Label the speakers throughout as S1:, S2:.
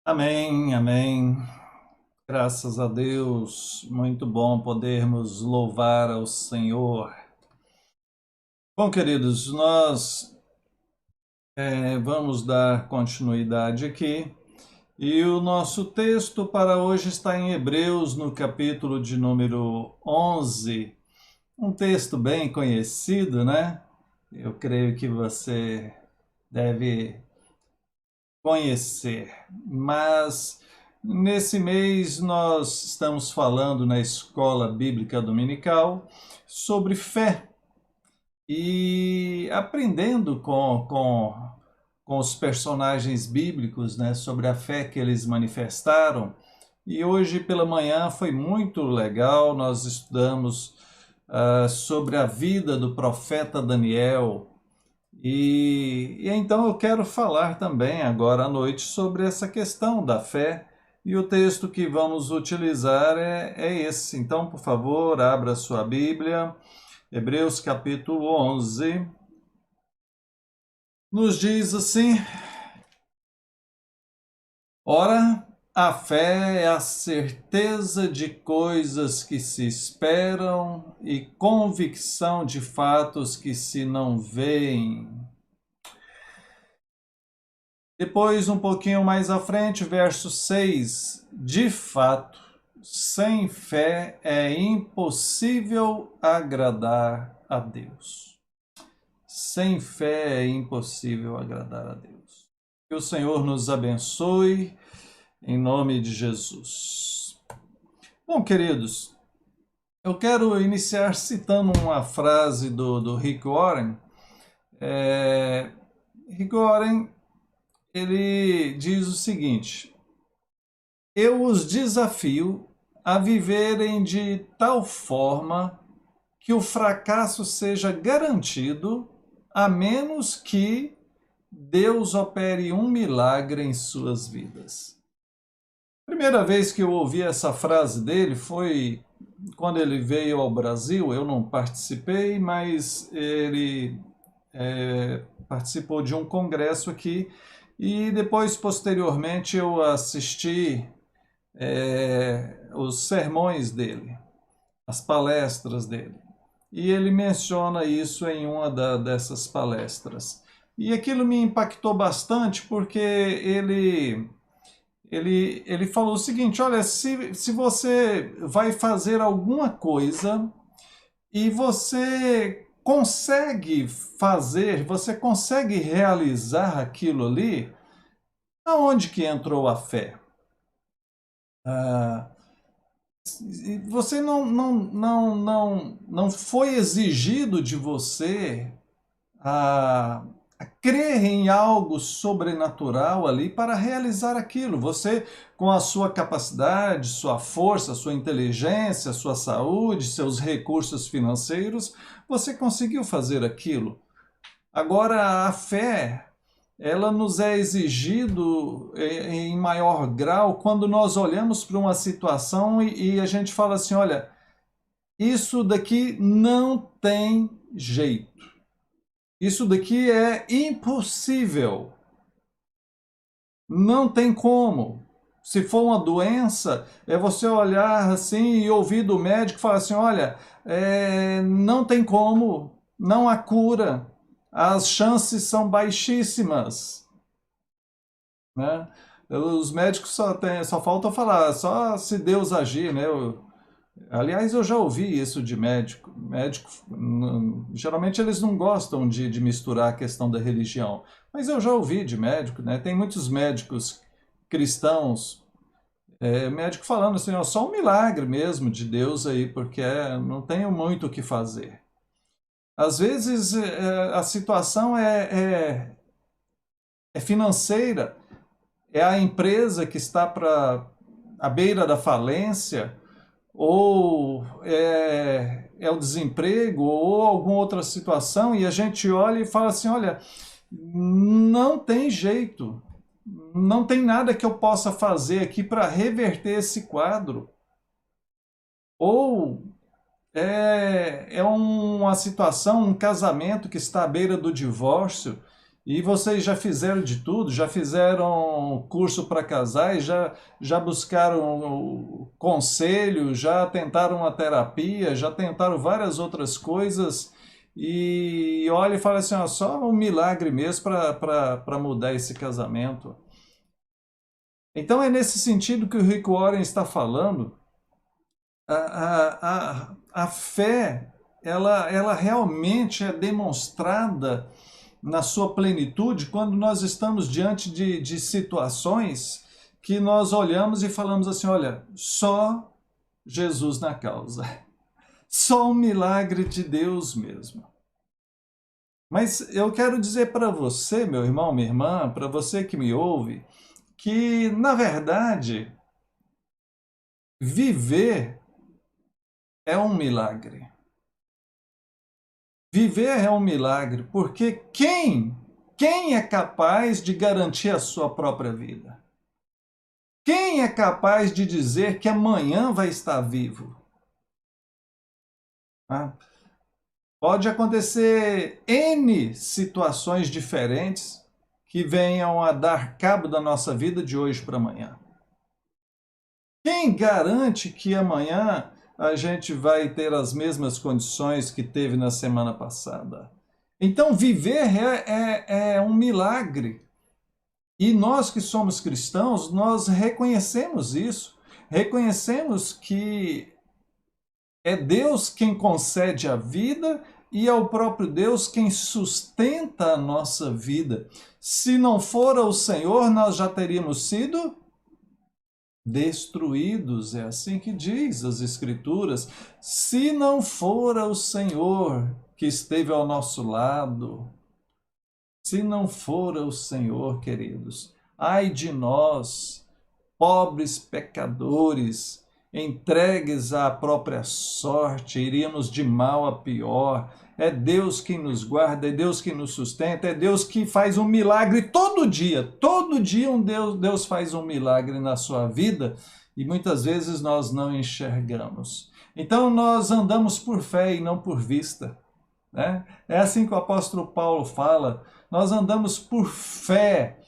S1: Amém, amém. Graças a Deus, muito bom podermos louvar ao Senhor. Bom, queridos, nós vamos dar continuidade aqui e o nosso texto para hoje está em Hebreus, no capítulo de número 11. Um texto bem conhecido, né? Eu creio que você deve conhecer, mas nesse mês nós estamos falando na Escola Bíblica Dominical sobre fé e aprendendo com os personagens bíblicos, né, sobre a fé que eles manifestaram. E hoje pela manhã foi muito legal, nós estudamos sobre a vida do profeta Daniel, e então eu quero falar também agora à noite sobre essa questão da fé, e o texto que vamos utilizar é esse. Então, por favor, abra sua Bíblia, Hebreus capítulo 11, nos diz assim: Ora, a fé é a certeza de coisas que se esperam e convicção de fatos que se não veem. Depois, um pouquinho mais à frente, verso 6. De fato, sem fé é impossível agradar a Deus. Sem fé é impossível agradar a Deus. Que o Senhor nos abençoe, em nome de Jesus. Bom, queridos, eu quero iniciar citando uma frase do Rick Warren. Rick Warren, ele diz o seguinte: eu os desafio a viverem de tal forma que o fracasso seja garantido, a menos que Deus opere um milagre em suas vidas. A primeira vez que eu ouvi essa frase dele foi quando ele veio ao Brasil. Eu não participei, mas ele participou de um congresso aqui e depois, posteriormente, eu assisti os sermões dele, as palestras dele. E ele menciona isso em uma dessas palestras. E aquilo me impactou bastante porque ele falou o seguinte: olha, se você vai fazer alguma coisa e você consegue fazer, você consegue realizar aquilo ali, aonde que entrou a fé? Ah, você não foi exigido de você a crer em algo sobrenatural ali para realizar aquilo. Você, com a sua capacidade, sua força, sua inteligência, sua saúde, seus recursos financeiros, você conseguiu fazer aquilo. Agora, a fé, ela nos é exigido em maior grau quando nós olhamos para uma situação e a gente fala assim: olha, isso daqui não tem jeito. Isso daqui é impossível. Não tem como. Se for uma doença, é você olhar assim e ouvir do médico falar assim: olha, não tem como, não há cura, as chances são baixíssimas, né? Os médicos só faltam falar, só se Deus agir, né? Aliás, eu já ouvi isso de médico. Médico, geralmente eles não gostam de misturar a questão da religião, mas eu já ouvi de médico, né? Tem muitos médicos cristãos, médico falando assim: ó, só um milagre mesmo de Deus aí, porque não tenho muito o que fazer. Às vezes a situação é financeira, é a empresa que está para a beira da falência, ou é o desemprego, ou alguma outra situação, e a gente olha e fala assim: olha, não tem jeito, não tem nada que eu possa fazer aqui para reverter esse quadro. Ou é uma situação, um casamento que está à beira do divórcio, E vocês já fizeram de tudo, já fizeram curso para casais, já buscaram conselho, já tentaram uma terapia, já tentaram várias outras coisas e olha e fala assim, ó, só um milagre mesmo para mudar esse casamento. Então é nesse sentido que o Rick Warren está falando. A fé, ela realmente é demonstrada na sua plenitude quando nós estamos diante de situações que nós olhamos e falamos assim, olha, só Jesus na causa. Só um milagre de Deus mesmo. Mas eu quero dizer para você, meu irmão, minha irmã, para você que me ouve, que, na verdade, viver é um milagre. Viver é um milagre, porque quem é capaz de garantir a sua própria vida? Quem é capaz de dizer que amanhã vai estar vivo? Ah, pode acontecer N situações diferentes que venham a dar cabo da nossa vida de hoje para amanhã. Quem garante que amanhã a gente vai ter as mesmas condições que teve na semana passada? Então, viver é um milagre. E nós que somos cristãos, nós reconhecemos isso. Reconhecemos que é Deus quem concede a vida e é o próprio Deus quem sustenta a nossa vida. Se não fora o Senhor, nós já teríamos sido destruídos, é assim que diz as Escrituras. Se não fora o Senhor que esteve ao nosso lado, se não fora o Senhor, queridos, ai de nós, pobres pecadores, entregues à própria sorte, iríamos de mal a pior. É Deus quem nos guarda, é Deus quem nos sustenta, é Deus que faz um milagre todo dia. Todo dia Deus faz um milagre na sua vida e muitas vezes nós não enxergamos. Então nós andamos por fé e não por vista, né? É assim que o apóstolo Paulo fala, nós andamos por fé.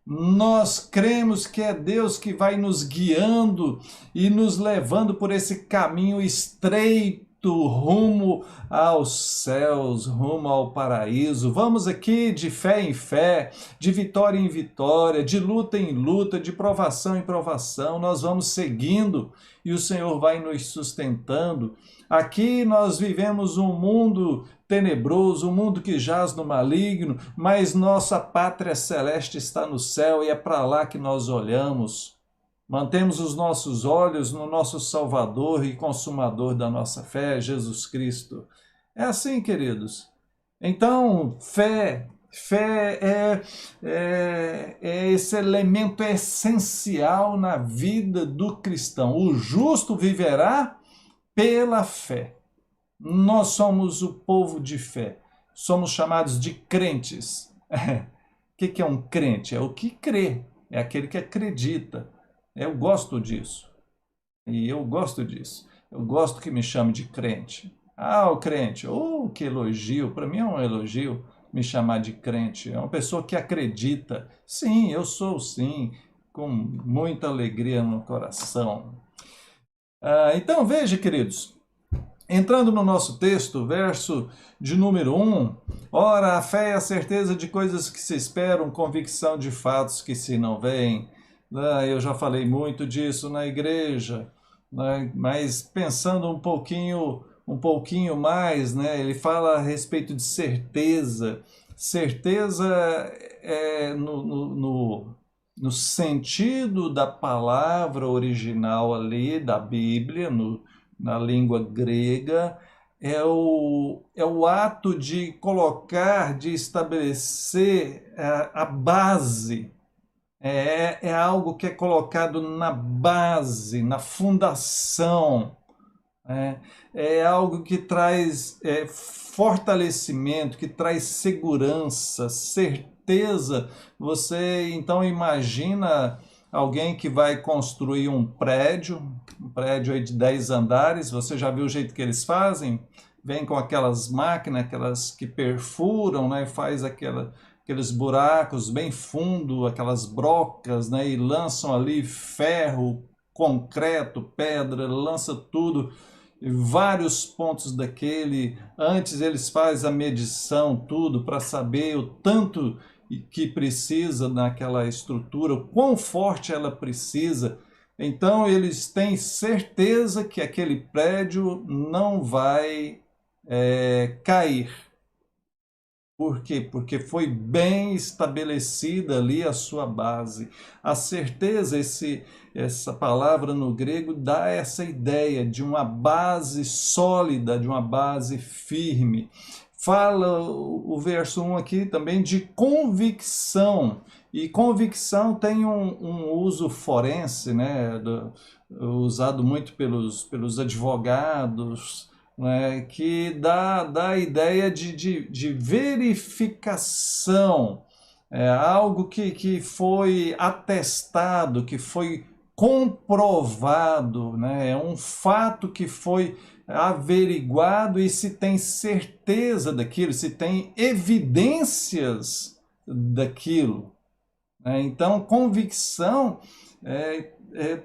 S1: Nós cremos que é Deus que vai nos guiando e nos levando por esse caminho estreito rumo aos céus, rumo ao paraíso. Vamos aqui de fé em fé, de vitória em vitória, de luta em luta, de provação em provação. Nós vamos seguindo e o Senhor vai nos sustentando. Aqui nós vivemos um mundo tenebroso, um mundo que jaz no maligno, mas nossa pátria celeste está no céu e é para lá que nós olhamos. Mantemos os nossos olhos no nosso Salvador e Consumador da nossa fé, Jesus Cristo. É assim, queridos. Então, fé é esse elemento essencial na vida do cristão. O justo viverá pela fé. Nós somos o povo de fé. Somos chamados de crentes. O que é um crente? É o que crê. É aquele que acredita. Eu gosto disso. E eu gosto disso. Eu gosto que me chame de crente. Ah, o crente. Oh, que elogio. Para mim é um elogio me chamar de crente. É uma pessoa que acredita. Sim, eu sou sim. Com muita alegria no coração. Então, veja, queridos. Entrando no nosso texto, verso de número 1, ora, a fé é a certeza de coisas que se esperam, convicção de fatos que se não veem. Eu já falei muito disso na igreja, né? Mas pensando um pouquinho mais, né? Ele fala a respeito de certeza. Certeza é no sentido da palavra original ali, da Bíblia, na língua grega, é o ato de colocar, de estabelecer a base. É algo que é colocado na base, na fundação. É algo que traz fortalecimento, que traz segurança, certeza. Você então imagina alguém que vai construir um prédio aí de 10 andares, você já viu o jeito que eles fazem? Vem com aquelas máquinas, aquelas que perfuram, né? Faz aqueles buracos bem fundo, aquelas brocas, né? E lançam ali ferro, concreto, pedra, lança tudo, vários pontos daquele. Antes eles fazem a medição, tudo, para saber o tanto que precisa naquela estrutura, o quão forte ela precisa. Então eles têm certeza que aquele prédio não vai cair. Por quê? Porque foi bem estabelecida ali a sua base. A certeza, essa palavra no grego dá essa ideia de uma base sólida, de uma base firme. Fala o verso 1 aqui também de convicção. E convicção tem um uso forense, né? Usado muito pelos advogados, né, que dá a ideia de verificação, algo que foi atestado, que foi comprovado, né, é um fato que foi averiguado e se tem certeza daquilo, se tem evidências daquilo. Então, convicção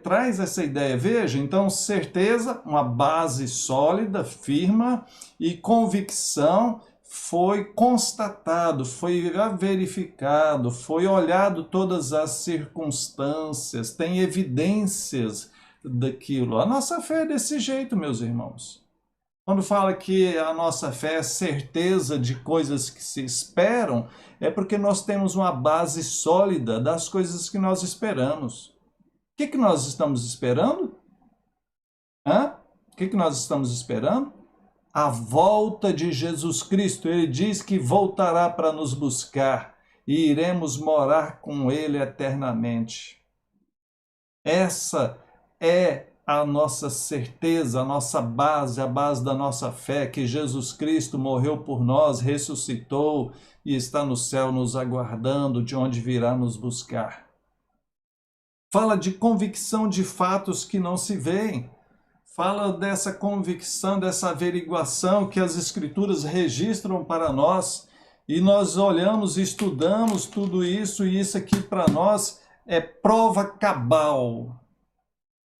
S1: traz essa ideia. Veja, então, certeza, uma base sólida, firme, e convicção foi constatado, foi verificado, foi olhado todas as circunstâncias, tem evidências daquilo. A nossa fé é desse jeito, meus irmãos. Quando fala que a nossa fé é certeza de coisas que se esperam, é porque nós temos uma base sólida das coisas que nós esperamos. O que nós estamos esperando? O que nós estamos esperando? A volta de Jesus Cristo. Ele diz que voltará para nos buscar e iremos morar com Ele eternamente. Essa é a nossa certeza, a nossa base, a base da nossa fé, que Jesus Cristo morreu por nós, ressuscitou e está no céu nos aguardando, de onde virá nos buscar. Fala de convicção de fatos que não se veem. Fala dessa convicção, dessa averiguação que as Escrituras registram para nós, e nós olhamos e estudamos tudo isso, e isso aqui para nós é prova cabal.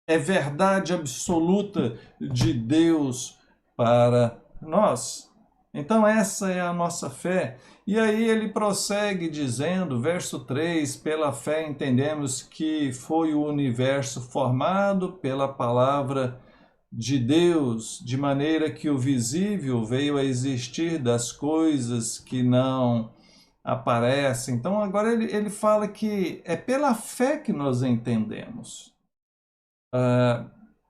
S1: É verdade absoluta de Deus para nós. Então essa é a nossa fé. E aí ele prossegue dizendo, verso 3, pela fé entendemos que foi o universo formado pela palavra de Deus, de maneira que o visível veio a existir das coisas que não aparecem. Então agora ele fala que é pela fé que nós entendemos.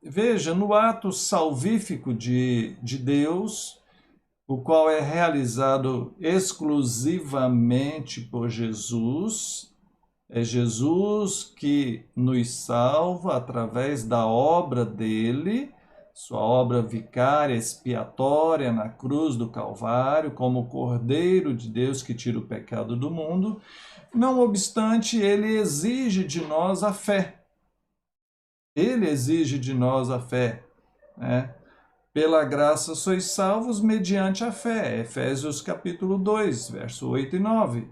S1: Veja, no ato salvífico de Deus, o qual é realizado exclusivamente por Jesus, é Jesus que nos salva através da obra dele, sua obra vicária, expiatória na cruz do Calvário, como Cordeiro de Deus que tira o pecado do mundo. Não obstante, ele exige de nós a fé. Ele exige de nós a fé, né? Pela graça sois salvos mediante a fé. Efésios capítulo 2, verso 8 e 9.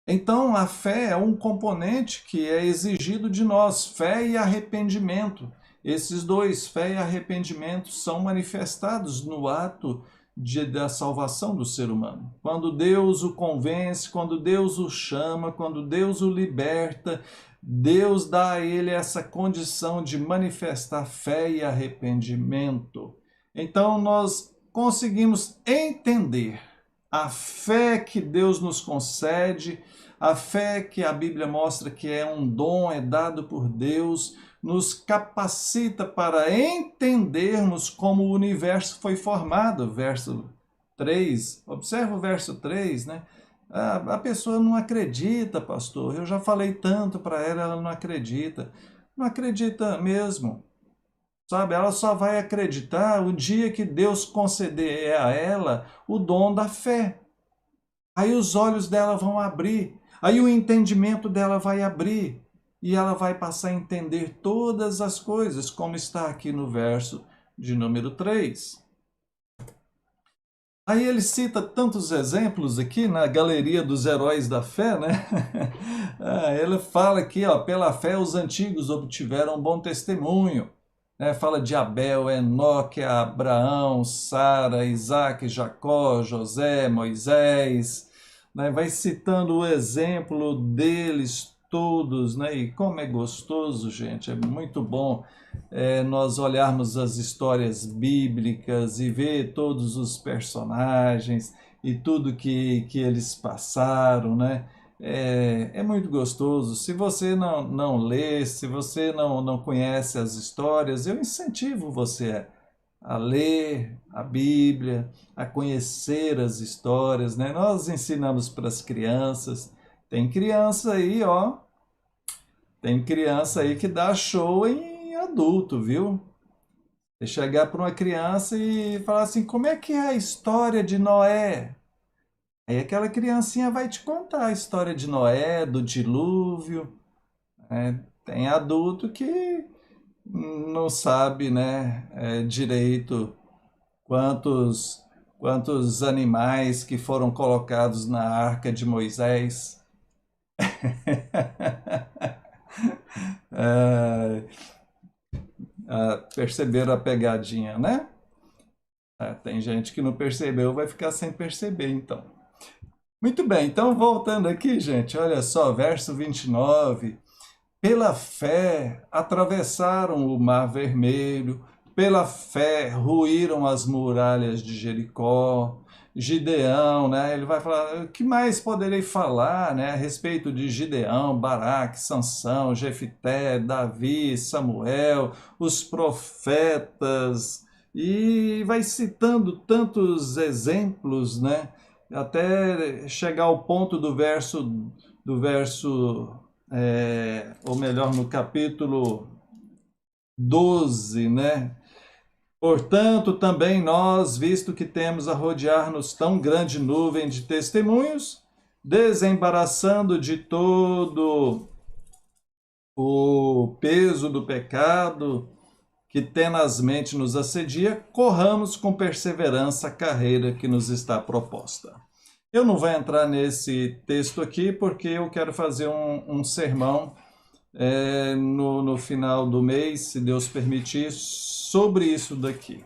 S1: Então, a fé é um componente que é exigido de nós, fé e arrependimento. Esses dois, fé e arrependimento, são manifestados no ato da salvação do ser humano. Quando Deus o convence, quando Deus o chama, quando Deus o liberta, Deus dá a ele essa condição de manifestar fé e arrependimento. Então nós conseguimos entender a fé que Deus nos concede, a fé que a Bíblia mostra que é um dom, é dado por Deus, nos capacita para entendermos como o universo foi formado. Verso 3, observa o verso 3, né? A pessoa não acredita, pastor. Eu já falei tanto para ela, ela não acredita. Não acredita mesmo. Sabe? Ela só vai acreditar o dia que Deus conceder a ela o dom da fé. Aí os olhos dela vão abrir. Aí o entendimento dela vai abrir. E ela vai passar a entender todas as coisas, como está aqui no verso de número 3. Aí ele cita tantos exemplos aqui na galeria dos heróis da fé, né? Ele fala aqui, ó, pela fé os antigos obtiveram bom testemunho, né? Fala de Abel, Enoque, Abraão, Sara, Isaac, Jacó, José, Moisés, né? Vai citando o exemplo deles todos, né? E como é gostoso, gente, é muito bom nós olharmos as histórias bíblicas e ver todos os personagens e tudo que eles passaram, né? É muito gostoso. Se você não lê, se você não conhece as histórias, eu incentivo você a ler a Bíblia, a conhecer as histórias, né? Nós ensinamos para as crianças. Tem criança aí, ó, tem criança aí que dá show em adulto, viu? Você chegar para uma criança e falar assim, como é que é a história de Noé? Aí aquela criancinha vai te contar a história de Noé, do dilúvio, né? Tem adulto que não sabe, né, direito quantos, quantos animais que foram colocados na arca de Moisés. É, perceberam a pegadinha, né? Tem gente que não percebeu, vai ficar sem perceber, então. Muito bem, então voltando aqui, gente, olha só, verso 29. Pela fé atravessaram o Mar Vermelho, pela fé ruíram as muralhas de Jericó. Gideão, né? Ele vai falar, o que mais poderei falar, né, a respeito de Gideão, Baraque, Sansão, Jefité, Davi, Samuel, os profetas, e vai citando tantos exemplos, né? Até chegar ao ponto do verso ou melhor, no capítulo 12, né? Portanto, também nós, visto que temos a rodear-nos tão grande nuvem de testemunhos, desembaraçando de todo o peso do pecado que tenazmente nos assedia, corramos com perseverança a carreira que nos está proposta. Eu não vou entrar nesse texto aqui porque eu quero fazer um sermão no final do mês, se Deus permitir, sobre isso daqui,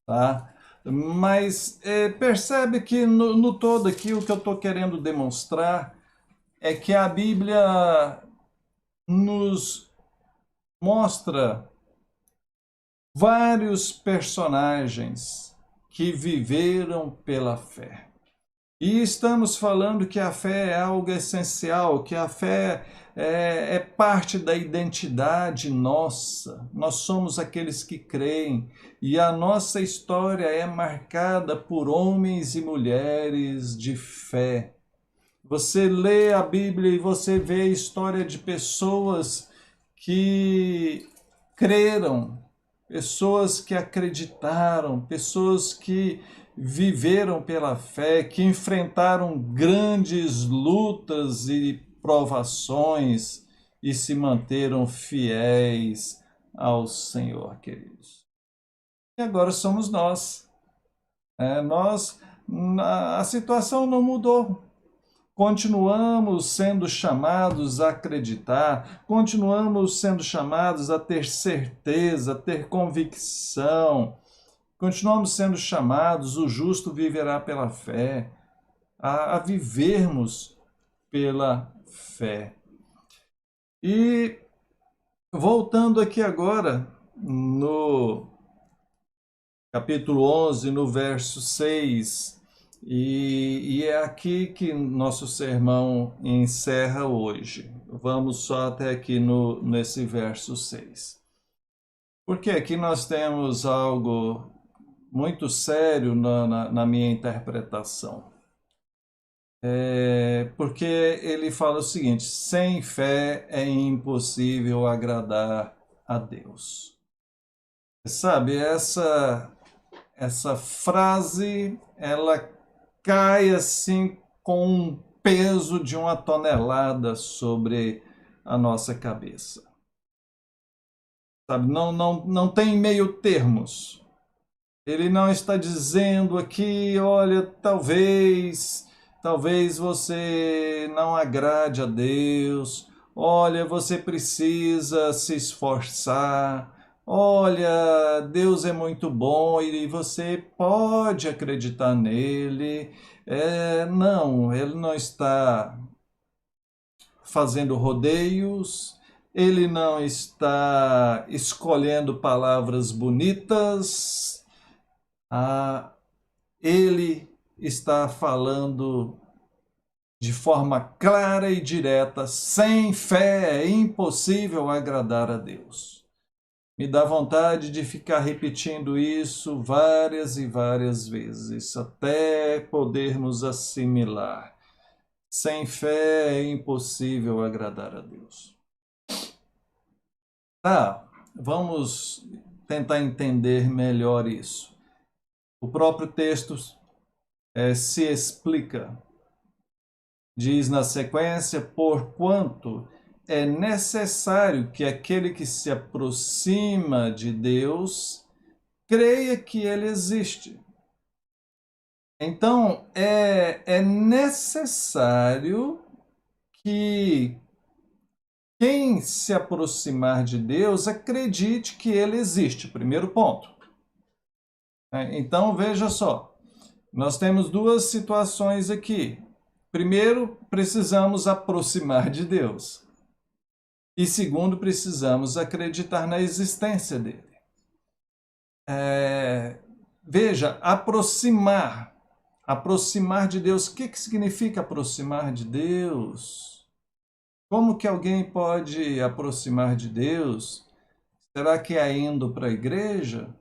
S1: tá? Mas percebe que no todo aqui o que eu estou querendo demonstrar é que a Bíblia nos mostra vários personagens que viveram pela fé. E estamos falando que a fé é algo essencial, que a fé é parte da identidade nossa. Nós somos aqueles que creem e a nossa história é marcada por homens e mulheres de fé. Você lê a Bíblia e você vê a história de pessoas que creram, pessoas que acreditaram, pessoas que viveram pela fé, que enfrentaram grandes lutas e provações e se manteram fiéis ao Senhor, queridos. E agora somos nós. A situação não mudou. Continuamos sendo chamados a acreditar, continuamos sendo chamados a ter certeza, a ter convicção, continuamos sendo chamados, o justo viverá pela fé, a vivermos pela fé. E voltando aqui agora no capítulo 11, no verso 6, e é aqui que nosso sermão encerra hoje. Vamos só até aqui nesse verso 6. Porque aqui nós temos algo muito sério na minha interpretação. Porque ele fala o seguinte: sem fé é impossível agradar a Deus. Sabe, essa frase, ela cai assim com um peso de 1 tonelada sobre a nossa cabeça. Sabe, não tem meio termos. Ele não está dizendo aqui, olha, talvez você não agrade a Deus. Olha, você precisa se esforçar. Olha, Deus é muito bom e você pode acreditar nele. Não, ele não está fazendo rodeios, ele não está escolhendo palavras bonitas. Ah, ele está falando de forma clara e direta: sem fé é impossível agradar a Deus. Me dá vontade de ficar repetindo isso várias e várias vezes, até podermos assimilar. Sem fé é impossível agradar a Deus. Tá, vamos tentar entender melhor isso. O próprio texto se explica. Diz na sequência: porquanto é necessário que aquele que se aproxima de Deus creia que ele existe. Então, é necessário que quem se aproximar de Deus acredite que ele existe. Primeiro ponto. Então, veja só. Nós temos duas situações aqui. Primeiro, precisamos aproximar de Deus. E segundo, precisamos acreditar na existência dele. Veja, aproximar. Aproximar de Deus. O que significa aproximar de Deus? Como que alguém pode aproximar de Deus? Será que é indo para a igreja?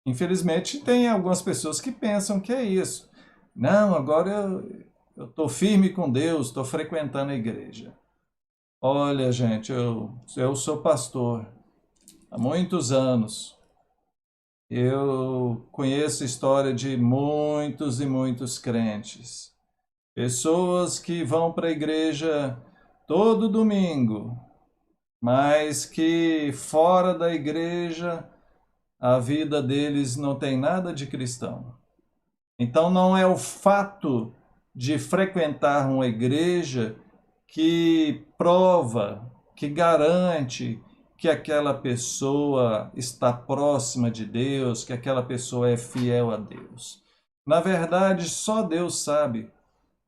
S1: Infelizmente, tem algumas pessoas que pensam que é isso. Não, agora eu estou firme com Deus, estou frequentando a igreja. Olha, gente, eu sou pastor há muitos anos. Eu conheço a história de muitos e muitos crentes. Pessoas que vão para a igreja todo domingo, mas que fora da igreja a vida deles não tem nada de cristão. Então não é o fato de frequentar uma igreja que prova, que garante que aquela pessoa está próxima de Deus, que aquela pessoa é fiel a Deus. Na verdade, só Deus sabe,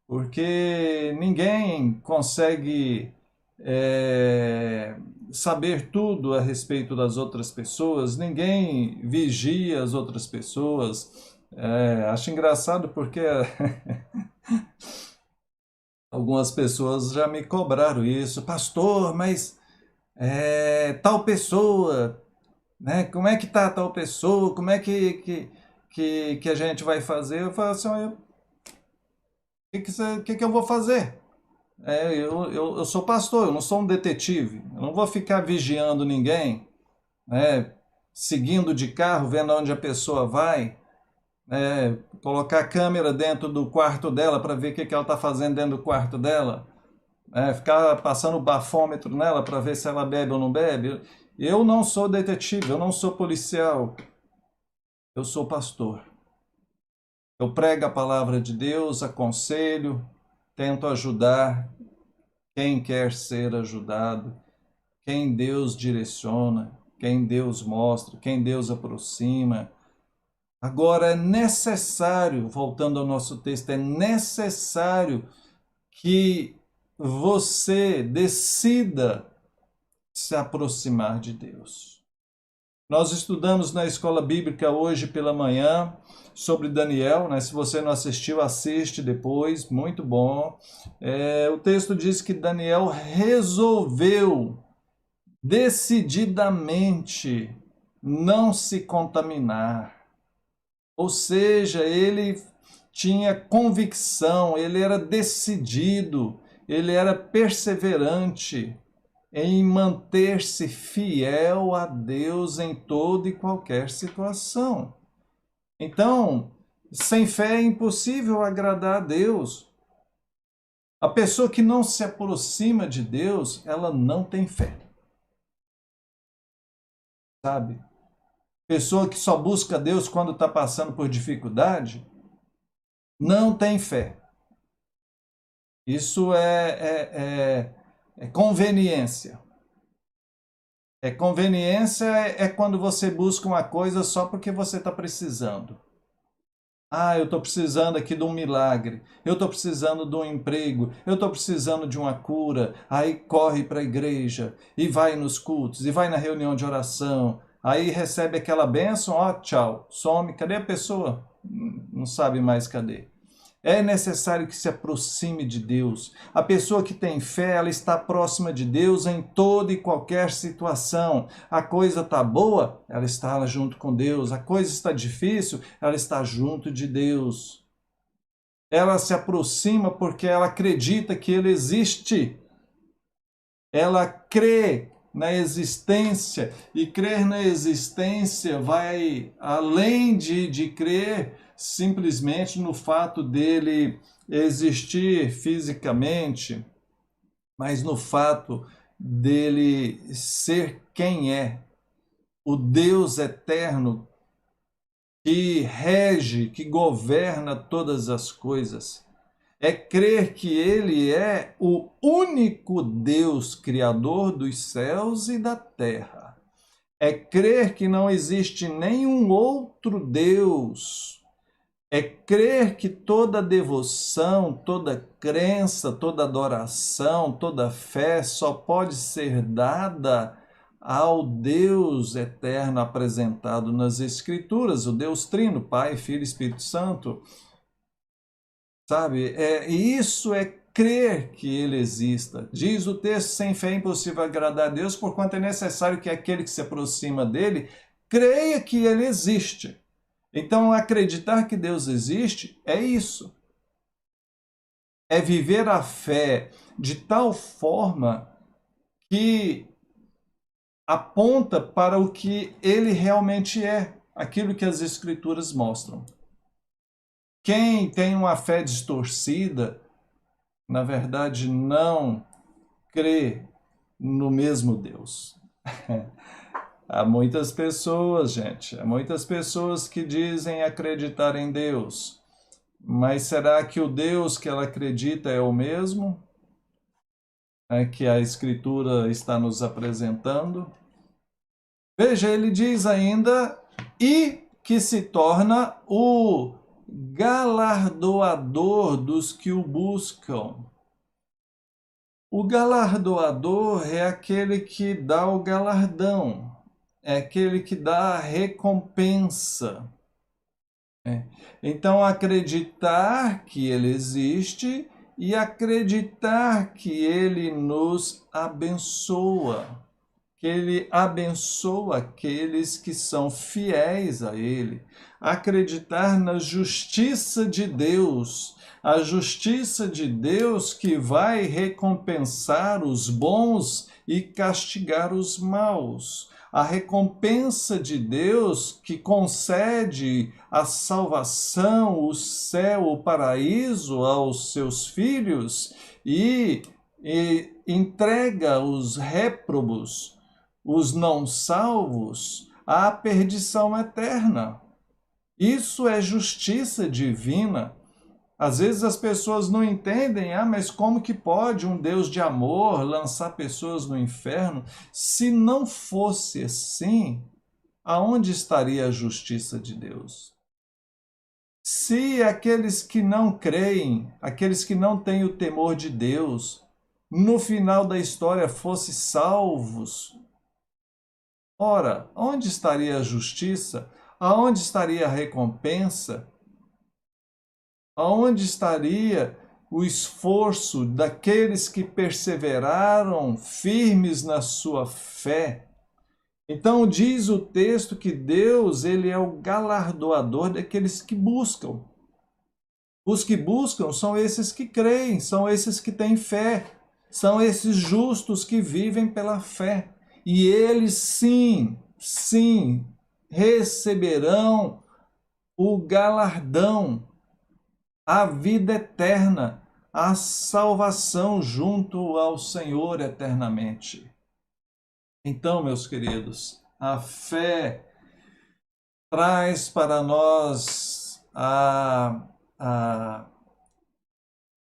S1: porque ninguém consegue saber tudo a respeito das outras pessoas, ninguém vigia as outras pessoas. Acho engraçado porque algumas pessoas já me cobraram isso. Pastor, mas tal pessoa, né? Como é que tá tal pessoa? Como é que a gente vai fazer? Eu falo assim: o que eu vou fazer? Eu sou pastor, eu não sou um detetive. Eu não vou ficar vigiando ninguém, né? Seguindo de carro, vendo onde a pessoa vai. Colocar a câmera dentro do quarto dela para ver o que ela está fazendo dentro do quarto dela, ficar passando o bafômetro nela para ver se ela bebe ou não bebe. Eu não sou detetive, eu não sou policial, eu sou pastor. Eu prego a palavra de Deus, aconselho, tento ajudar quem quer ser ajudado, quem Deus direciona, quem Deus mostra, quem Deus aproxima. Agora é necessário, voltando ao nosso texto, é necessário que você decida se aproximar de Deus. Nós estudamos na escola bíblica hoje pela manhã sobre Daniel, né? Se você não assistiu, assiste depois, muito bom. O texto diz que Daniel resolveu decididamente não se contaminar. Ou seja, ele tinha convicção, ele era decidido, ele era perseverante em manter-se fiel a Deus em toda e qualquer situação. Então, sem fé é impossível agradar a Deus. A pessoa que não se aproxima de Deus, ela não tem fé. sabe? Pessoa que só busca Deus quando está passando por dificuldade, não tem fé. Isso é conveniência. Conveniência é quando você busca uma coisa só porque você está precisando. Ah, eu estou precisando aqui de um milagre, eu estou precisando de um emprego, eu estou precisando de uma cura. Aí corre para a igreja, e vai nos cultos, e vai na reunião de oração. Aí recebe aquela bênção, ó, tchau, some. Cadê a pessoa? Não sabe mais cadê. É necessário que se aproxime de Deus. A pessoa que tem fé, ela está próxima de Deus em toda e qualquer situação. A coisa está boa, ela está junto com Deus. A coisa está difícil, ela está junto de Deus. Ela se aproxima porque ela acredita que Ele existe. Ela crê na existência, e crer na existência vai além de crer simplesmente no fato dele existir fisicamente, mas no fato dele ser quem é, o Deus eterno que rege, que governa todas as coisas. É crer que Ele é o único Deus criador dos céus e da terra. É crer que não existe nenhum outro Deus. É crer que toda devoção, toda crença, toda adoração, toda fé só pode ser dada ao Deus eterno apresentado nas Escrituras, o Deus Trino, Pai, Filho e Espírito Santo. Sabe, isso é crer que Ele exista. Diz o texto, sem fé é impossível agradar a Deus, porquanto é necessário que aquele que se aproxima dEle creia que Ele existe. Então, acreditar que Deus existe é isso. É viver a fé de tal forma que aponta para o que Ele realmente é, aquilo que as Escrituras mostram. Quem tem uma fé distorcida, na verdade, não crê no mesmo Deus. Há muitas pessoas, gente, há muitas pessoas que dizem acreditar em Deus, mas será que o Deus que ela acredita é o mesmo que a Escritura está nos apresentando? Veja, ele diz ainda, e que se torna o galardoador dos que o buscam. O galardoador é aquele que dá o galardão, é aquele que dá a recompensa. Então, acreditar que Ele existe e acreditar que Ele nos abençoa, que Ele abençoa aqueles que são fiéis a Ele. Acreditar na justiça de Deus, a justiça de Deus que vai recompensar os bons e castigar os maus. A recompensa de Deus que concede a salvação, o céu, o paraíso aos seus filhos e entrega os réprobos, os não salvos, à perdição eterna. Isso é justiça divina. Às vezes as pessoas não entendem, mas como que pode um Deus de amor lançar pessoas no inferno? Se não fosse assim, aonde estaria a justiça de Deus? Se aqueles que não creem, aqueles que não têm o temor de Deus, no final da história fossem salvos, ora, onde estaria a justiça? Aonde estaria a recompensa? Aonde estaria o esforço daqueles que perseveraram firmes na sua fé? Então diz o texto que Deus, ele é o galardoador daqueles que buscam. Os que buscam são esses que creem, são esses que têm fé, são esses justos que vivem pela fé. E eles sim, receberão o galardão, a vida eterna, a salvação junto ao Senhor eternamente. Então, meus queridos, A fé traz para nós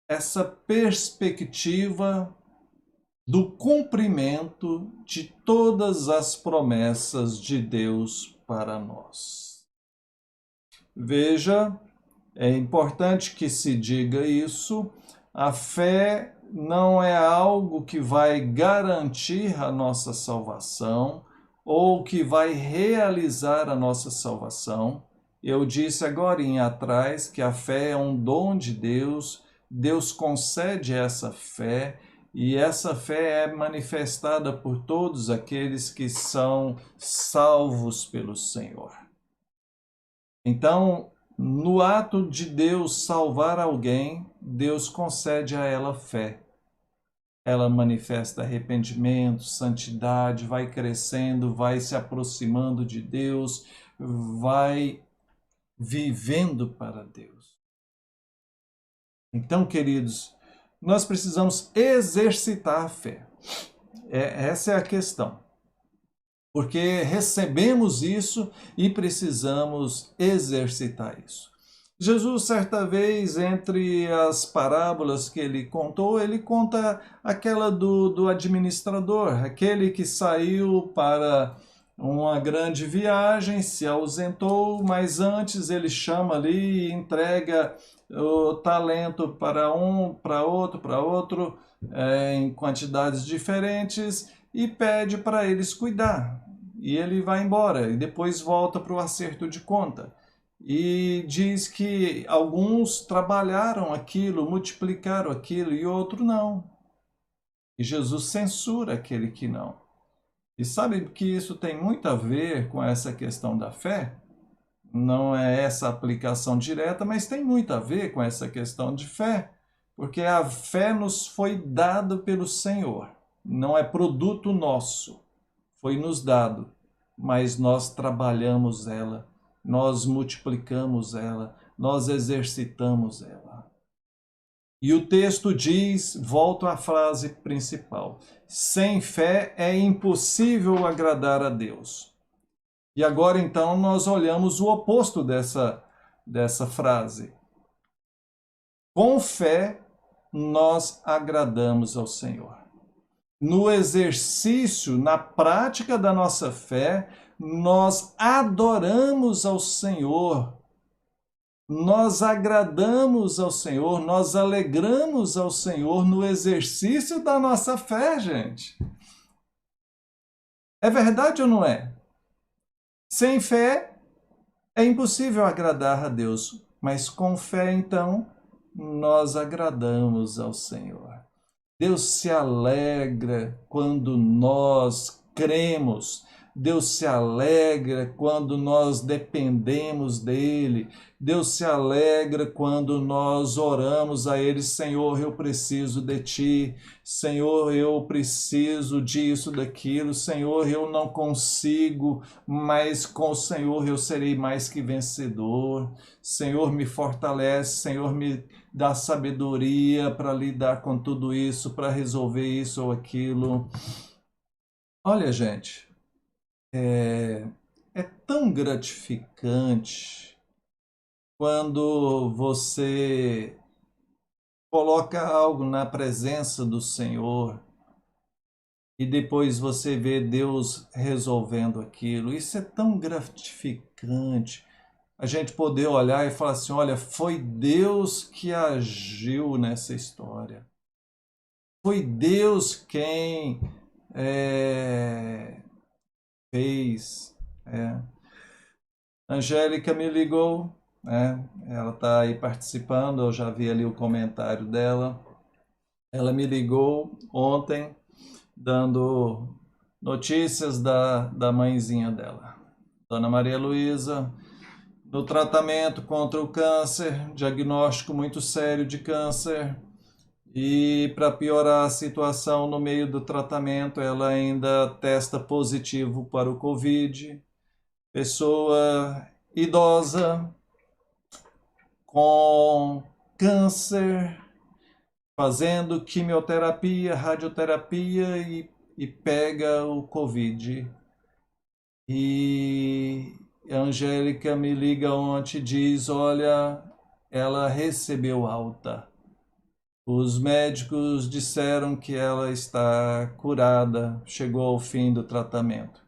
S1: essa perspectiva do cumprimento de todas as promessas de Deus para nós. Veja, é importante que se diga isso, a fé não é algo que vai garantir a nossa salvação ou que vai realizar a nossa salvação. Eu disse agorinha atrás que a fé é um dom de Deus, Deus concede essa fé e essa fé é manifestada por todos aqueles que são salvos pelo Senhor. Então, no ato de Deus salvar alguém, Deus concede a ela fé. Ela manifesta arrependimento, santidade, vai crescendo, vai se aproximando de Deus, vai vivendo para Deus. Então, queridos, nós precisamos exercitar a fé. Essa é a questão. Porque recebemos isso e precisamos exercitar isso. Jesus, certa vez, entre as parábolas que ele conta aquela do administrador, aquele que saiu para uma grande viagem, se ausentou, mas antes ele chama ali e entrega o talento para um, para outro, em quantidades diferentes, e pede para eles cuidar. E ele vai embora e depois volta para o acerto de conta. E diz que alguns trabalharam aquilo, multiplicaram aquilo e outro não. E Jesus censura aquele que não. E sabe que isso tem muito a ver com essa questão da fé? Não é essa aplicação direta, mas tem muito a ver com essa questão de fé, porque a fé nos foi dada pelo Senhor, não é produto nosso, foi nos dado, mas nós trabalhamos ela, nós multiplicamos ela, nós exercitamos ela. E o texto diz, volto à frase principal, sem fé é impossível agradar a Deus. E agora, então, nós olhamos o oposto dessa frase. Com fé, nós agradamos ao Senhor. No exercício, na prática da nossa fé, nós adoramos ao Senhor. Nós agradamos ao Senhor, nós alegramos ao Senhor no exercício da nossa fé, gente. É verdade ou não é? Sem fé é impossível agradar a Deus, mas com fé, então, nós agradamos ao Senhor. Deus se alegra quando nós cremos. Deus se alegra quando nós dependemos dele. Deus se alegra quando nós oramos a ele, Senhor, eu preciso de ti. Senhor, eu preciso disso, daquilo. Senhor, eu não consigo, mas com o Senhor eu serei mais que vencedor. Senhor, me fortalece. Senhor, me dá sabedoria para lidar com tudo isso, para resolver isso ou aquilo. Olha, gente, é tão gratificante quando você coloca algo na presença do Senhor e depois você vê Deus resolvendo aquilo. Isso é tão gratificante. A gente poder olhar e falar assim, olha, foi Deus que agiu nessa história. Foi Deus quem fez. Angélica me ligou, ela está aí participando, eu já vi ali o comentário dela. Ela me ligou ontem, dando notícias da mãezinha dela, Dona Maria Luísa, no tratamento contra o câncer, diagnóstico muito sério de câncer, e para piorar a situação no meio do tratamento, ela ainda testa positivo para o Covid. Pessoa idosa, com câncer, fazendo quimioterapia, radioterapia e pega o Covid. E a Angélica me liga ontem e diz, olha, ela recebeu alta. Os médicos disseram que ela está curada, chegou ao fim do tratamento.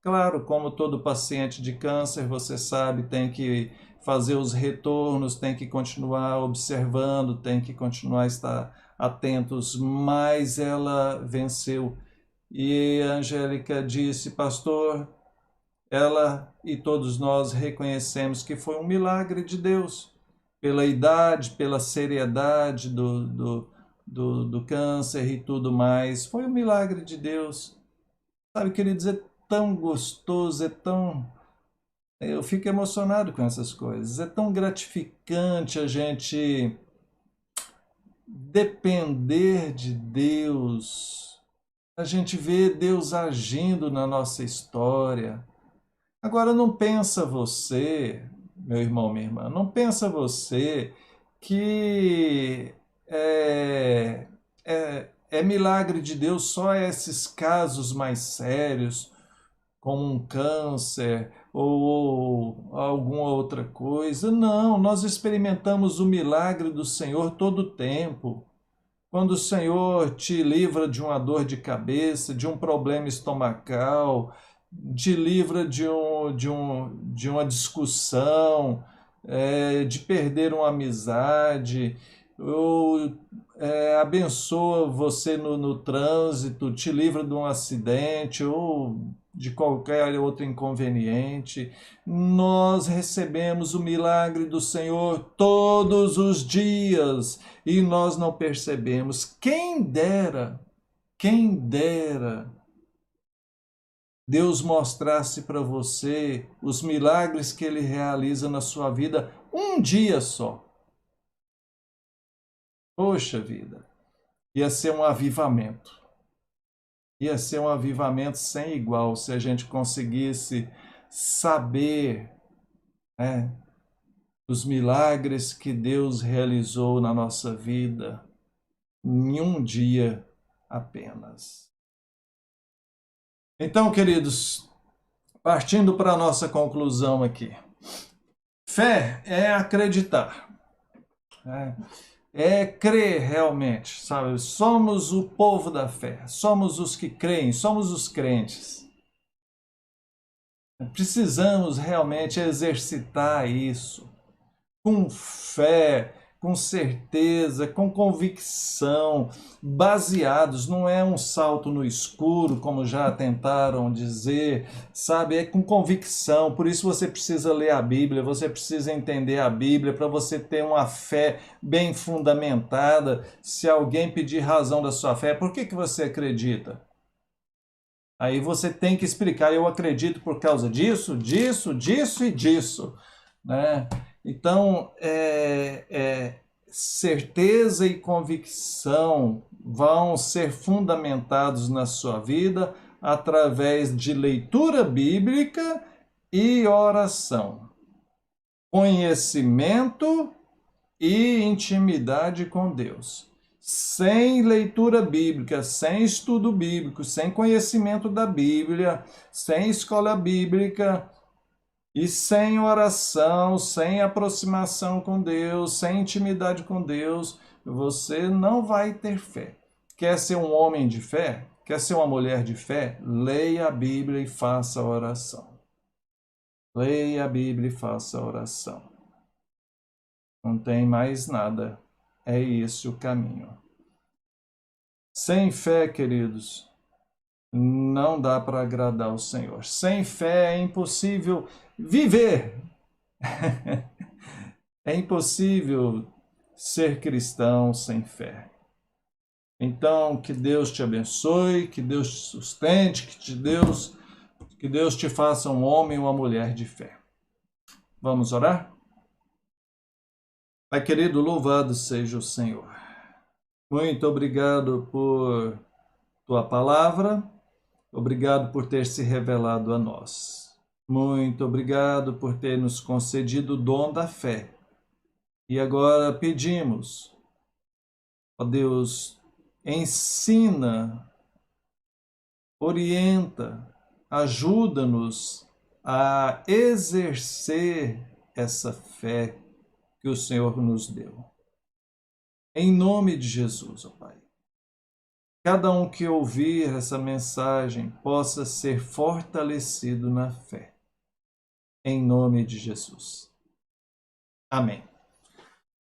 S1: Claro, como todo paciente de câncer, você sabe, tem que fazer os retornos, tem que continuar observando, tem que continuar a estar atentos, mas ela venceu. E a Angélica disse, pastor, ela e todos nós reconhecemos que foi um milagre de Deus, pela idade, pela seriedade do câncer e tudo mais. Foi um milagre de Deus. Sabe, queridos, é tão gostoso, é tão. Eu fico emocionado com essas coisas. É tão gratificante a gente depender de Deus, a gente vê Deus agindo na nossa história. Agora, não pensa você, meu irmão, minha irmã, não pensa você que é milagre de Deus só esses casos mais sérios, como um câncer ou alguma outra coisa. Não, nós experimentamos o milagre do Senhor todo o tempo. Quando o Senhor te livra de uma dor de cabeça, de um problema estomacal, te livra de uma discussão, de perder uma amizade, ou abençoa você no trânsito, te livra de um acidente ou de qualquer outro inconveniente. Nós recebemos o milagre do Senhor todos os dias e nós não percebemos. Quem dera Deus mostrasse para você os milagres que Ele realiza na sua vida um dia só. Poxa vida, ia ser um avivamento. Ia ser um avivamento sem igual se a gente conseguisse saber, né, os milagres que Deus realizou na nossa vida em um dia apenas. Então, queridos, partindo para a nossa conclusão aqui. Fé é acreditar, né? É crer realmente, sabe? Somos o povo da fé, somos os que creem, somos os crentes. Precisamos realmente exercitar isso com fé, com certeza, com convicção, baseados, não é um salto no escuro, como já tentaram dizer, sabe? É com convicção. Por isso você precisa ler a Bíblia, você precisa entender a Bíblia para você ter uma fé bem fundamentada. Se alguém pedir razão da sua fé, por que você acredita? Aí você tem que explicar, eu acredito por causa disso, disso, disso e disso, né? Então, certeza e convicção vão ser fundamentados na sua vida através de leitura bíblica e oração, conhecimento e intimidade com Deus. Sem leitura bíblica, sem estudo bíblico, sem conhecimento da Bíblia, sem escola bíblica e sem oração, sem aproximação com Deus, sem intimidade com Deus, você não vai ter fé. Quer ser um homem de fé? Quer ser uma mulher de fé? Leia a Bíblia e faça a oração. Leia a Bíblia e faça a oração. Não tem mais nada. É esse o caminho. Sem fé, queridos, não dá para agradar o Senhor. Sem fé é impossível viver. É impossível ser cristão sem fé. Então, que Deus te abençoe, que Deus te sustente, que Deus te faça um homem e uma mulher de fé. Vamos orar? Pai querido, louvado seja o Senhor. Muito obrigado por tua palavra, obrigado por ter se revelado a nós. Muito obrigado por ter nos concedido o dom da fé. E agora pedimos, ó Deus, ensina, orienta, ajuda-nos a exercer essa fé que o Senhor nos deu. Em nome de Jesus, ó Pai. Cada um que ouvir essa mensagem possa ser fortalecido na fé. Em nome de Jesus. Amém.